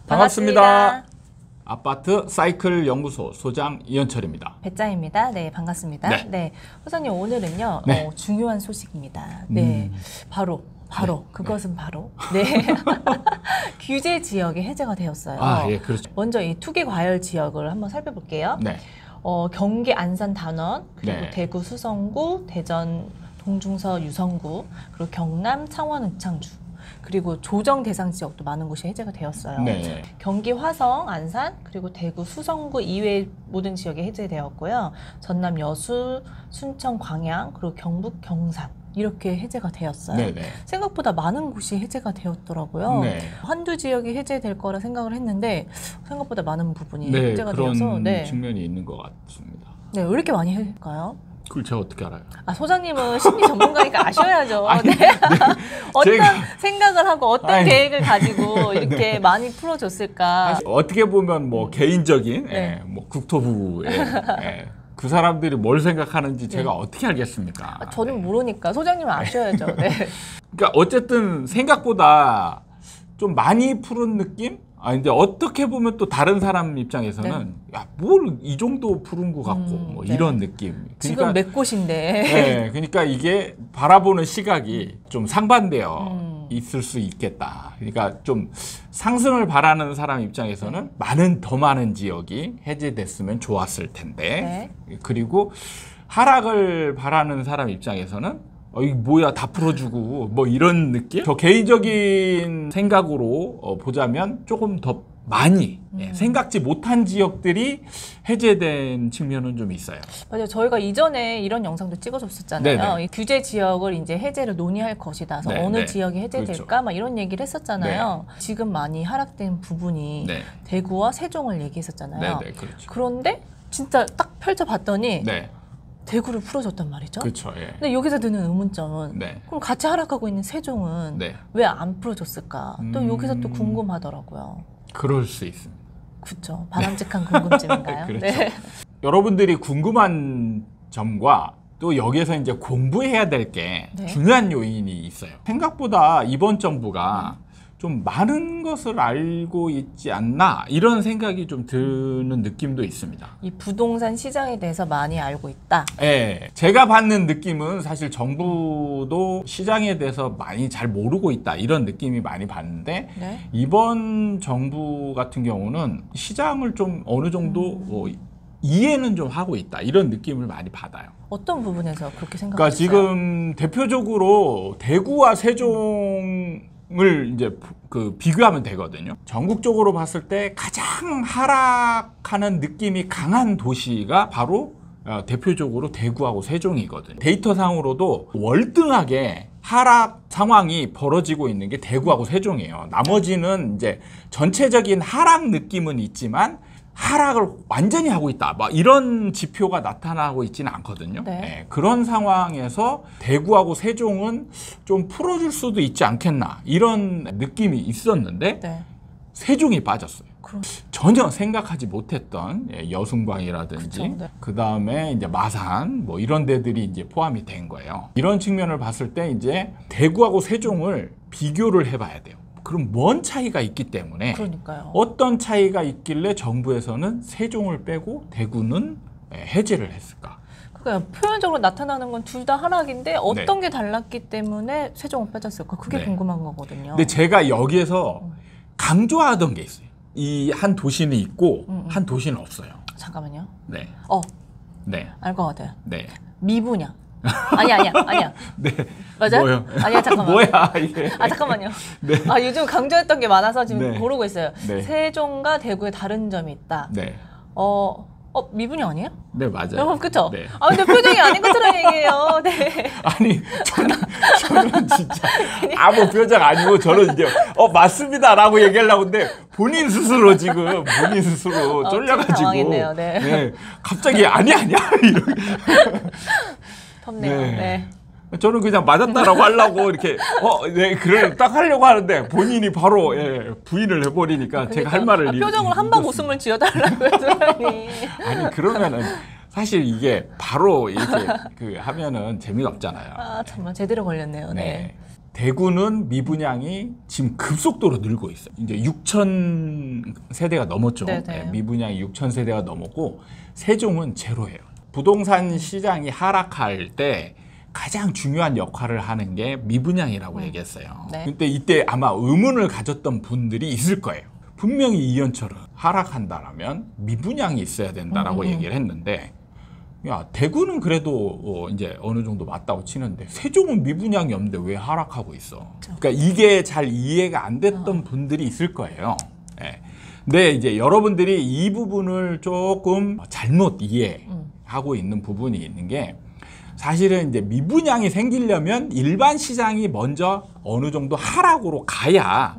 반갑습니다. 아파트 사이클 연구소 소장 이현철입니다. 배짱입니다. 네, 반갑습니다. 네, 소장님 오늘은요 중요한 소식입니다. 네, 바로 그것은 바로 규제 지역이 해제가 되었어요. 예, 그렇죠. 먼저 이 투기 과열 지역을 한번 살펴볼게요. 네. 경기 안산 단원, 그리고 네. 대구 수성구, 대전 동중서 유성구, 그리고 경남 창원 의창주, 그리고 조정 대상 지역도 많은 곳이 해제가 되었어요. 네. 경기 화성, 안산, 그리고 대구 수성구 이외의 모든 지역이 해제되었고요. 전남 여수, 순천 광양, 그리고 경북 경산 이렇게 해제가 되었어요. 네네. 생각보다 많은 곳이 해제가 되었더라고요. 네. 한두 지역이 해제될 거라 생각을 했는데 생각보다 많은 부분이 네, 해제가 그런 되어서 측면이 있는 것 같습니다. 네, 왜 이렇게 많이 해질까요? 그걸 제가 어떻게 알아요? 소장님은 심리 전문가니까 아셔야죠. 아니, 어떤 제가... 생각을 하고 어떤 계획을 가지고 이렇게 많이 풀어줬을까? 어떻게 보면 뭐 개인적인 뭐 국토부의 그 사람들이 뭘 생각하는지 제가 어떻게 알겠습니까? 저는 모르니까 소장님은 아셔야죠. 네. 그러니까 어쨌든 생각보다 좀 많이 푸른 느낌? 근데 어떻게 보면 또 다른 사람 입장에서는 야, 뭘 이 정도 푸른 것 같고 뭐 이런 느낌. 그러니까, 지금 몇 곳인데. 네, 그러니까 이게 바라보는 시각이 좀 상반되어 있을 수 있겠다. 그러니까 좀 상승을 바라는 사람 입장에서는 더 많은 지역이 해제됐으면 좋았을 텐데. 그리고 하락을 바라는 사람 입장에서는 이 뭐야 다 풀어주고 뭐 이런 느낌? 저 개인적인 생각으로 보자면 조금 더 많이 생각지 못한 지역들이 해제된 측면은 좀 있어요. 맞아요. 저희가 이전에 이런 영상도 찍어줬었잖아요. 이 규제 지역을 이제 해제를 논의할 것이다. 그래서 어느 지역이 해제될까? 그렇죠. 막 이런 얘기를 했었잖아요. 지금 많이 하락된 부분이 대구와 세종을 얘기했었잖아요. 그렇죠. 그런데 진짜 딱 펼쳐봤더니 대구를 풀어줬단 말이죠. 그렇죠. 근데 여기서 드는 의문점은 그럼 같이 하락하고 있는 세종은 왜 안 풀어줬을까? 또 여기서 또 궁금하더라고요. 그럴 수 있습니다. 그렇죠. 바람직한 궁금증인가요? 그렇죠. 여러분들이 궁금한 점과 또 여기에서 이제 공부해야 될 게 중요한 요인이 있어요. 생각보다 이번 정부가 좀 많은 것을 알고 있지 않나 이런 생각이 좀 드는 느낌도 있습니다. 이 부동산 시장에 대해서 많이 알고 있다? 네. 제가 받는 느낌은 사실 정부도 시장에 대해서 많이 잘 모르고 있다 이런 느낌이 많이 받는데 이번 정부 같은 경우는 시장을 좀 어느 정도 이해는 좀 하고 있다 이런 느낌을 많이 받아요. 어떤 부분에서 그렇게 생각하세요? 그러니까 지금 대표적으로 대구와 세종을 이제 비교하면 되거든요. 전국적으로 봤을 때 가장 하락하는 느낌이 강한 도시가 바로 대표적으로 대구하고 세종이거든요. 데이터상으로도 월등하게 하락 상황이 벌어지고 있는 게 대구하고 세종이에요. 나머지는 이제 전체적인 하락 느낌은 있지만 하락을 완전히 하고 있다. 막 이런 지표가 나타나고 있지는 않거든요. 그런 상황에서 대구하고 세종은 좀 풀어줄 수도 있지 않겠나 이런 느낌이 있었는데 세종이 빠졌어요. 전혀 생각하지 못했던 여승광이라든지 그 다음에 이제 마산 뭐 이런 데들이 이제 포함이 된 거예요. 이런 측면을 봤을 때 이제 대구하고 세종을 비교를 해봐야 돼요. 그럼 뭔 차이가 있기 때문에 어떤 차이가 있길래 정부에서는 세종을 빼고 대구는 해제를 했을까? 그러니까 표면적으로 나타나는 건 둘 다 하락인데 어떤 게 달랐기 때문에 세종을 빼졌을까? 그게 궁금한 거거든요. 근데 제가 여기에서 강조하던 게 있어요. 이 한 도시는 있고 한 도시는 없어요. 잠깐만요. 알 것 같아요. 미분양. 아니야. 맞아요? 뭐요? 아니야, 잠깐만. 뭐야, 이게. 잠깐만요. 요즘 강조했던 게 많아서 지금 고르고 있어요. 세종과 대구에 다른 점이 있다. 미분양 아니에요? 네, 맞아요. 그쵸? 근데 표정이 아닌 것처럼 얘기해요. 아니, 저는 진짜 아무 표정 아니고 저는 이제, 맞습니다라고 얘기하려고 했는데 본인 스스로 쫄려가지고. 당황했네요. 갑자기 아니야. 이렇게. 덥네요. 저는 그냥 맞았다라고 하려고 이렇게 그래 딱 하려고 하는데 본인이 바로 부인을 해버리니까 제가 할 말을 표정을 한 방 웃음을 지어달라고요, 소장님. 아니 그러면은 사실 이게 바로 이렇게 하면은 재미가 없잖아요. 정말 제대로 걸렸네요. 대구는 미분양이 지금 급속도로 늘고 있어요. 이제 6천 세대가 넘었죠. 네네. 네, 미분양이 6천 세대가 넘었고 세종은 제로예요. 부동산 시장이 하락할 때 가장 중요한 역할을 하는 게 미분양이라고 얘기했어요. 네. 근데 이때 아마 의문을 가졌던 분들이 있을 거예요. 분명히 이현철은 하락한다라면 미분양이 있어야 된다라고 얘기를 했는데 야, 대구는 그래도 이제 어느 정도 맞다고 치는데 세종은 미분양이 없는데 왜 하락하고 있어? 그러니까 이게 잘 이해가 안 됐던 분들이 있을 거예요. 네. 근데 이제 여러분들이 이 부분을 조금 잘못 이해하고 있는 부분이 있는 게 사실은 이제 미분양이 생기려면 일반 시장이 먼저 어느 정도 하락으로 가야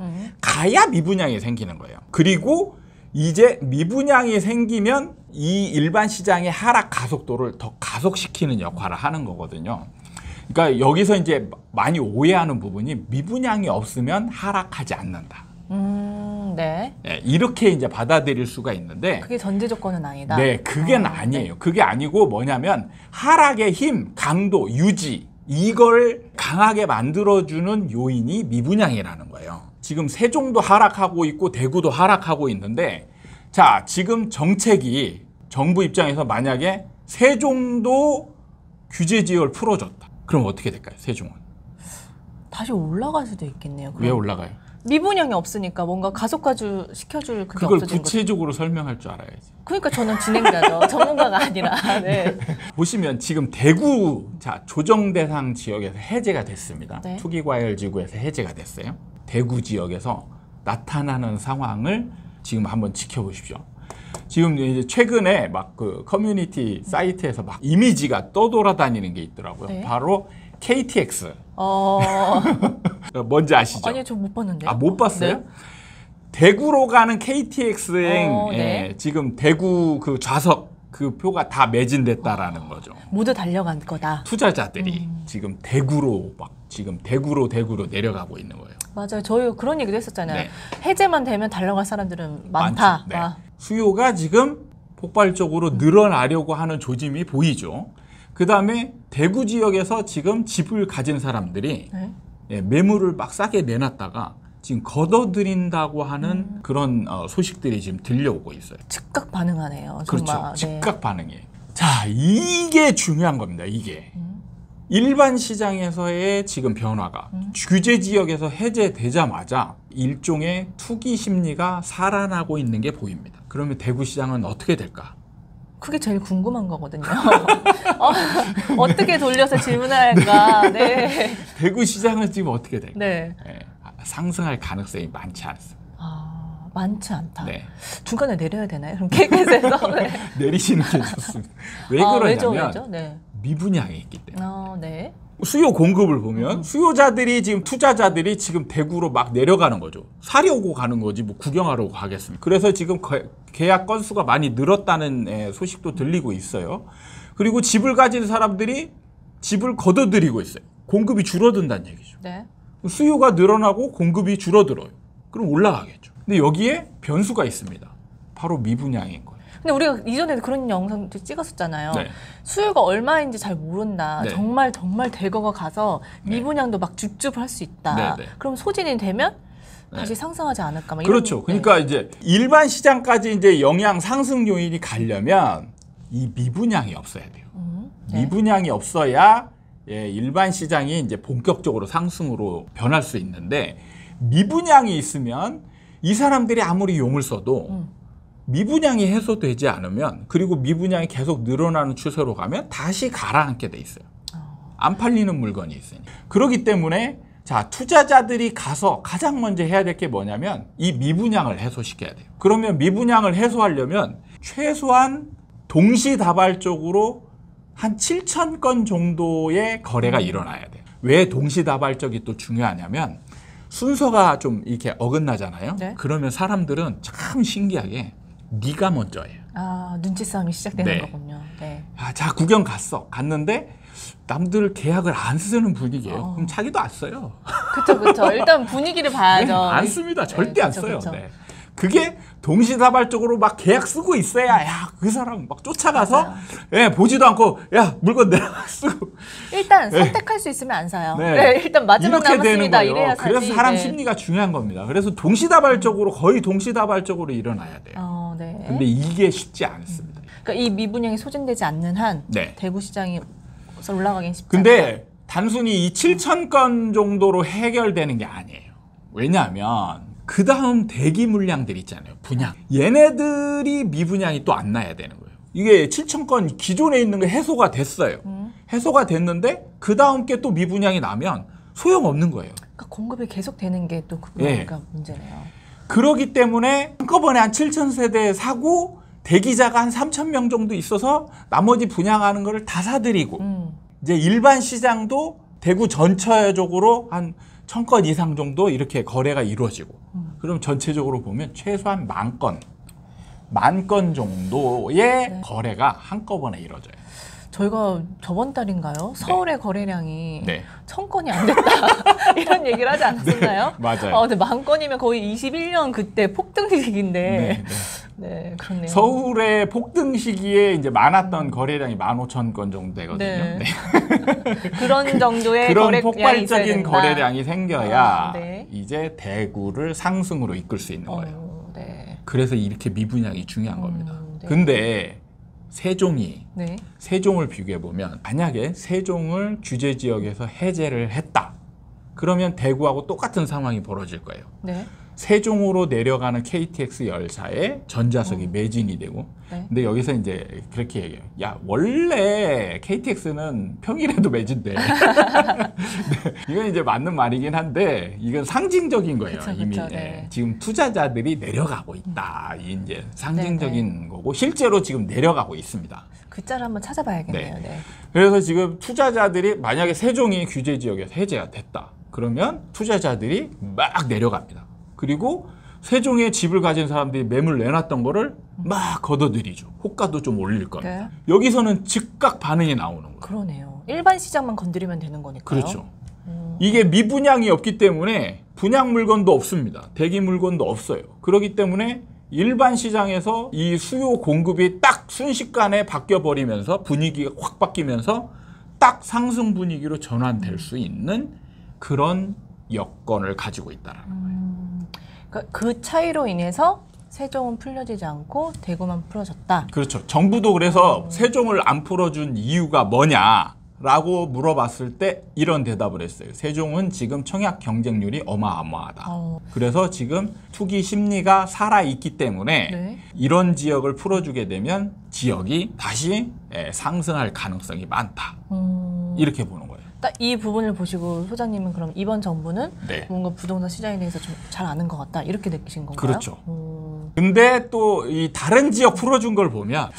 미분양이 생기는 거예요. 그리고 이제 미분양이 생기면 이 일반 시장의 하락 가속도를 더 가속시키는 역할을 하는 거거든요. 그러니까 여기서 이제 많이 오해하는 부분이 미분양이 없으면 하락하지 않는다. 네. 네, 이렇게 이제 받아들일 수가 있는데 그게 전제 조건은 아니다. 네, 그게 아니에요. 네. 그게 아니고 뭐냐면 하락의 힘, 강도, 유지 이걸 강하게 만들어주는 요인이 미분양이라는 거예요. 지금 세종도 하락하고 있고 대구도 하락하고 있는데 자, 지금 정책이 정부 입장에서 만약에 세종도 규제 지역을 풀어줬다. 그럼 어떻게 될까요? 세종은? 다시 올라갈 수도 있겠네요. 그럼. 왜 올라가요? 미분양이 없으니까 뭔가 가속화주 시켜줄 그게 그걸 없어진 거죠. 구체적으로 설명할 줄 알아야지. 그러니까 저는 진행자죠. 전문가가 아니라. 네. 보시면 지금 대구 조정 대상 지역에서 해제가 됐습니다. 네. 투기과열지구에서 해제가 됐어요. 대구 지역에서 나타나는 상황을 지금 한번 지켜보십시오. 지금 이제 최근에 막 그 커뮤니티 사이트에서 막 이미지가 떠돌아다니는 게 있더라고요. 네. 바로 KTX. 뭔지 아시죠? 아니요, 저 못 봤는데요. 아, 못 봤어요? 네. 대구로 가는 KTX행 네. 지금 대구 그 좌석 그 표가 다 매진됐다라는 거죠. 모두 달려간 거다. 투자자들이 지금 대구로 대구로 내려가고 있는 거예요. 맞아요. 저희 그런 얘기도 했었잖아요. 네. 해제만 되면 달려갈 사람들은 많다. 많죠. 네. 수요가 지금 폭발적으로 늘어나려고 하는 조짐이 보이죠. 그 다음에 대구 지역에서 지금 집을 가진 사람들이 네. 매물을 막 싸게 내놨다가 지금 걷어들인다고 하는 그런 소식들이 지금 들려오고 있어요. 즉각 반응하네요. 정말. 그렇죠. 네. 즉각 반응이에요. 자, 이게 중요한 겁니다. 이게. 일반 시장에서의 지금 변화가 규제 지역에서 해제되자마자 일종의 투기 심리가 살아나고 있는 게 보입니다. 그러면 대구 시장은 어떻게 될까? 그게 제일 궁금한 거거든요. 어떻게 돌려서 질문할까? 네. 대구 시장은 지금 어떻게 될까? 네. 상승할 가능성이 많지 않습니다. 아, 많지 않다. 네. 중간에 내려야 되나요? 그럼 KTX에서 네. 내리시는 게 좋습니다. 왜 왜죠? 그러냐면 네. 미분양이 있기 때문에. 네. 수요 공급을 보면 수요자들이 지금 투자자들이 지금 대구로 막 내려가는 거죠. 사려고 가는 거지 뭐 구경하려고 가겠습니까? 그래서 지금 계약 건수가 많이 늘었다는 소식도 들리고 있어요. 그리고 집을 가진 사람들이 집을 걷어들이고 있어요. 공급이 줄어든다는 얘기죠. 네. 수요가 늘어나고 공급이 줄어들어요. 그럼 올라가겠죠. 근데 여기에 변수가 있습니다. 바로 미분양인 거예요. 근데 우리가 이전에도 그런 영상도 찍었었잖아요. 네. 수요가 얼마인지 잘 모른다. 네. 정말 대거가 가서 미분양도 막 줍줍 할 수 있다. 네, 네. 그럼 소진이 되면 다시 상승하지 않을까? 막 그렇죠. 이런, 그러니까 이제 일반 시장까지 이제 영향 상승 요인이 가려면 이 미분양이 없어야 돼요. 네. 미분양이 없어야 일반 시장이 이제 본격적으로 상승으로 변할 수 있는데 미분양이 있으면 이 사람들이 아무리 용을 써도 미분양이 해소되지 않으면 그리고 미분양이 계속 늘어나는 추세로 가면 다시 가라앉게 돼 있어요. 안 팔리는 물건이 있으니. 그렇기 때문에 자, 투자자들이 가서 가장 먼저 해야 될 게 뭐냐면 이 미분양을 해소시켜야 돼요. 그러면 미분양을 해소하려면 최소한 동시다발적으로 한 7천 건 정도의 거래가 일어나야 돼요. 왜 동시다발적이 또 중요하냐면 순서가 좀 이렇게 어긋나잖아요. 네. 그러면 사람들은 참 신기하게 네가 먼저예요. 아, 눈치 싸움이 시작되는 네. 거군요. 네. 자, 구경 갔는데 남들 계약을 안 쓰는 분위기예요. 그럼 자기도 안 써요. 그쵸. 일단 분위기를 봐야죠. 네, 안 씁니다. 절대 안 그쵸, 써요. 그쵸. 네. 그게 동시다발적으로 막 계약 쓰고 있어야 야, 그 사람 막 쫓아가서 맞아요. 보지도 않고 야, 물건 내가 쓰고 일단 선택할 수 있으면 안 사요. 네. 네, 일단 마지막 이렇게 되는 남았습니다. 거예요. 이래야 사지. 그래서 사람 네. 심리가 중요한 겁니다. 그래서 동시다발적으로 거의 동시다발적으로 일어나야 돼요. 네. 근데 이게 쉽지 않습니다. 그러니까 이 미분양이 소진되지 않는 한 네. 대구 시장이 올라가긴 쉽지 않아요. 근데 단순히 이 7천 건 정도로 해결되는 게 아니에요. 왜냐하면 그 다음 대기 물량들 있잖아요. 분양. 얘네들이 미분양이 또 안 나야 되는 거예요. 이게 7천 건 기존에 있는 게 해소가 됐어요. 해소가 됐는데 그 다음 게 또 미분양이 나면 소용없는 거예요. 그러니까 공급이 계속 되는 게 또 예. 그러니까 문제네요. 그러기 때문에 한꺼번에 한 7천 세대 사고 대기자가 한 3천 명 정도 있어서 나머지 분양하는 거를 다 사들이고 이제 일반 시장도 대구 전체적으로 한 1,000건 이상 정도 이렇게 거래가 이루어지고 그럼 전체적으로 보면 최소한 10,000건 정도의 네. 거래가 한꺼번에 이루어져요. 저희가 저번 달인가요? 서울의 거래량이 네. 1,000건이 안 됐다. 이런 얘기를 하지 않았었나요? 맞아요. 근데 10,000건이면 거의 21년 그때 폭등 시기인데. 네, 그렇네요. 서울의 폭등 시기에 이제 많았던 거래량이 15,000건 정도 되거든요. 네. 네. 그런 정도의 그런 거래량이 폭발적인 있어야 된다. 거래량이 생겨야 네. 이제 대구를 상승으로 이끌 수 있는 거예요. 네. 그래서 이렇게 미분양이 중요한 겁니다. 네. 근데 세종이 네. 세종을 비교해 보면 만약에 세종을 규제 지역에서 해제를 했다. 그러면 대구하고 똑같은 상황이 벌어질 거예요. 네. 세종으로 내려가는 KTX 열차에 전좌석이 매진이 되고 네. 근데 여기서 이제 그렇게 얘기해요. 야 원래 KTX는 평일에도 매진돼. 네, 이건 이제 맞는 말이긴 한데 이건 상징적인 거예요. 그쵸, 이미 그쵸, 네. 지금 투자자들이 내려가고 있다. 이 이제 상징적인 거고 실제로 지금 내려가고 있습니다. 글자를 한번 찾아봐야겠네요. 네. 그래서 지금 투자자들이 만약에 세종이 규제 지역에서 해제가 됐다. 그러면 투자자들이 막 내려갑니다. 그리고 세종에 집을 가진 사람들이 매물 내놨던 거를 막 걷어들이죠. 호가도 좀 올릴 겁니다. 네. 여기서는 즉각 반응이 나오는 거예요. 그러네요. 일반 시장만 건드리면 되는 거니까요. 그렇죠. 이게 미분양이 없기 때문에 분양 물건도 없습니다. 대기 물건도 없어요. 그렇기 때문에 일반 시장에서 이 수요 공급이 딱 순식간에 바뀌어 버리면서 분위기가 확 바뀌면서 딱 상승 분위기로 전환될 수 있는 그런 여건을 가지고 있다는 거예요. 그러니까 그 차이로 인해서 세종은 풀려지지 않고 대구만 풀어졌다. 그렇죠. 정부도 그래서 세종을 안 풀어준 이유가 뭐냐라고 물어봤을 때 이런 대답을 했어요. 세종은 지금 청약 경쟁률이 어마어마하다. 그래서 지금 투기 심리가 살아있기 때문에 네. 이런 지역을 풀어주게 되면 지역이 다시 상승할 가능성이 많다. 이렇게 보는 거예요. 딱 이 부분을 보시고 소장님은 그럼 이번 정부는 네. 뭔가 부동산 시장에 대해서 좀 잘 아는 것 같다 이렇게 느끼신 건가요? 그렇죠. 근데 또 이 다른 지역 풀어준 걸 보면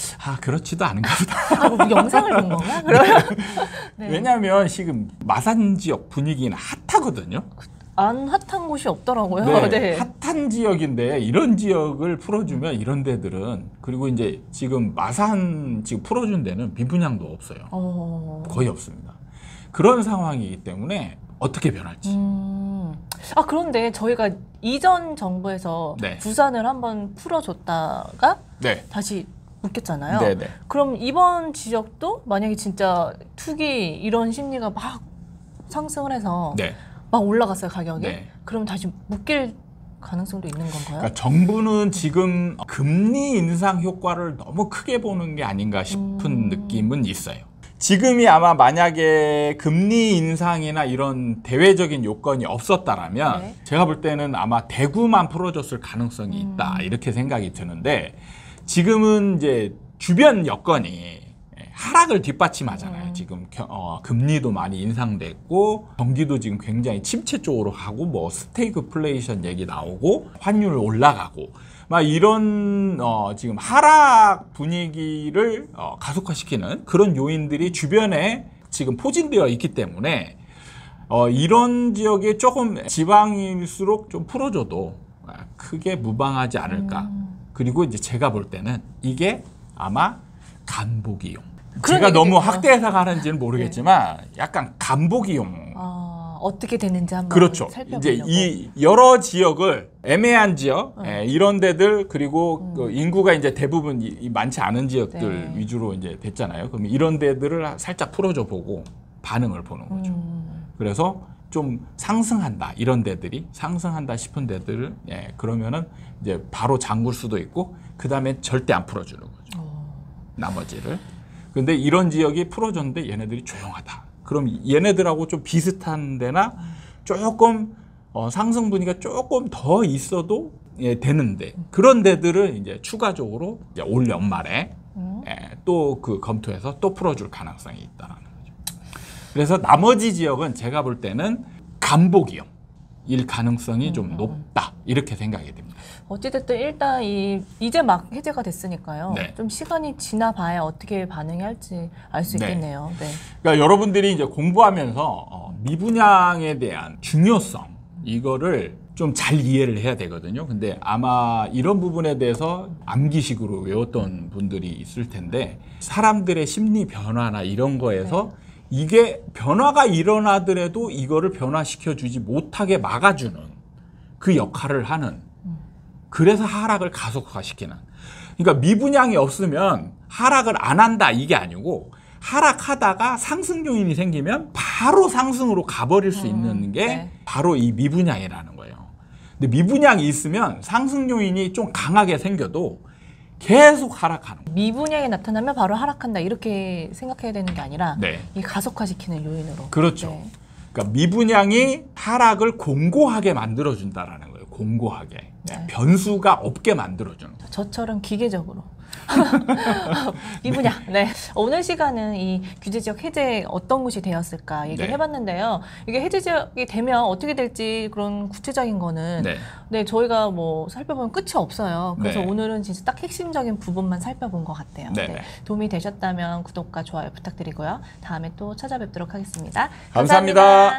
그렇지도 않은가 보다. 뭐 영상을 본 건가? 그러면 네. 왜냐하면 지금 마산 지역 분위기는 핫하거든요. 안 핫한 곳이 없더라고요. 네, 네. 핫한 지역인데 이런 지역을 풀어주면 이런 데들은 그리고 이제 지금 마산 지금 풀어준 데는 미분양도 없어요. 거의 없습니다. 그런 상황이기 때문에 어떻게 변할지. 그런데 저희가 이전 정부에서 네. 부산을 한번 풀어줬다가 네. 다시 묶였잖아요. 네네. 그럼 이번 지역도 만약에 진짜 투기 이런 심리가 막 상승을 해서 네. 막 올라갔어요, 가격이. 네. 그럼 다시 묶일 가능성도 있는 건가요? 그러니까 정부는 지금 금리 인상 효과를 너무 크게 보는 게 아닌가 싶은 느낌은 있어요. 지금이 아마 만약에 금리 인상이나 이런 대외적인 요건이 없었다라면 네. 제가 볼 때는 아마 대구만 풀어줬을 가능성이 있다 이렇게 생각이 드는데 지금은 이제 주변 여건이 하락을 뒷받침하잖아요. 지금 금리도 많이 인상됐고 경기도 지금 굉장히 침체 쪽으로 가고 뭐 스태그플레이션 얘기 나오고 환율 올라가고 막 이런 지금 하락 분위기를 가속화시키는 그런 요인들이 주변에 지금 포진되어 있기 때문에 이런 지역에 조금 지방일수록 좀 풀어줘도 크게 무방하지 않을까. 그리고 이제 제가 볼 때는 이게 아마 간보기용. 제가 너무 학대 해석하는지는 모르겠지만 약간 간보기용. 어떻게 되는지 한번 그렇죠. 살펴보려고. 이제 이 여러 지역을 애매한 지역 이런 데들 그리고 그 인구가 이제 대부분 많지 않은 지역들 네. 위주로 이제 됐잖아요. 그럼 이런 데들을 살짝 풀어줘 보고 반응을 보는 거죠. 그래서 좀 상승한다 이런 데들이 상승한다 싶은 데들을 그러면은 이제 바로 잠글 수도 있고 그 다음에 절대 안 풀어주는 거죠. 나머지를. 근데 이런 지역이 풀어줬는데 얘네들이 조용하다. 그럼 얘네들하고 좀 비슷한 데나 조금 상승 분위기가 조금 더 있어도 되는데 그런 데들은 이제 추가적으로 이제 올 연말에 또 그 검토해서 또 풀어줄 가능성이 있다는 거죠. 그래서 나머지 지역은 제가 볼 때는 간복이요. 일 가능성이 좀 높다 이렇게 생각이 됩니다. 어찌됐든 일단 이제 막 해제가 됐으니까요. 네. 좀 시간이 지나봐야 어떻게 반응이 할지 알 수 네. 있겠네요. 네. 그러니까 여러분들이 이제 공부하면서 미분양에 대한 중요성 이거를 좀 잘 이해를 해야 되거든요. 근데 아마 이런 부분에 대해서 암기식으로 외웠던 분들이 있을 텐데 사람들의 심리 변화나 이런 거에서 이게 변화가 일어나더라도 이거를 변화시켜 주지 못하게 막아주는 그 역할을 하는 그래서 하락을 가속화시키는 그러니까 미분양이 없으면 하락을 안 한다 이게 아니고 하락하다가 상승 요인이 생기면 바로 상승으로 가버릴 수 있는 게 네. 바로 이 미분양이라는 거예요. 근데 미분양이 있으면 상승 요인이 좀 강하게 생겨도 계속 하락하는 거예요. 미분양이 나타나면 바로 하락한다 이렇게 생각해야 되는 게 아니라 네. 이 가속화시키는 요인으로. 그렇죠. 네. 그러니까 미분양이 하락을 공고하게 만들어준다라는 거예요. 공고하게. 네. 변수가 없게 만들어주는 거예요. 저처럼 기계적으로. 미분양. 네. 오늘 시간은 이 규제 지역 해제 어떤 곳이 되었을까 얘기를 네. 해봤는데요. 이게 해제 지역이 되면 어떻게 될지 그런 구체적인 거는 네. 네, 저희가 뭐 살펴보면 끝이 없어요. 그래서 네. 오늘은 진짜 딱 핵심적인 부분만 살펴본 것 같아요. 네, 네. 네. 도움이 되셨다면 구독과 좋아요 부탁드리고요. 다음에 또 찾아뵙도록 하겠습니다. 감사합니다.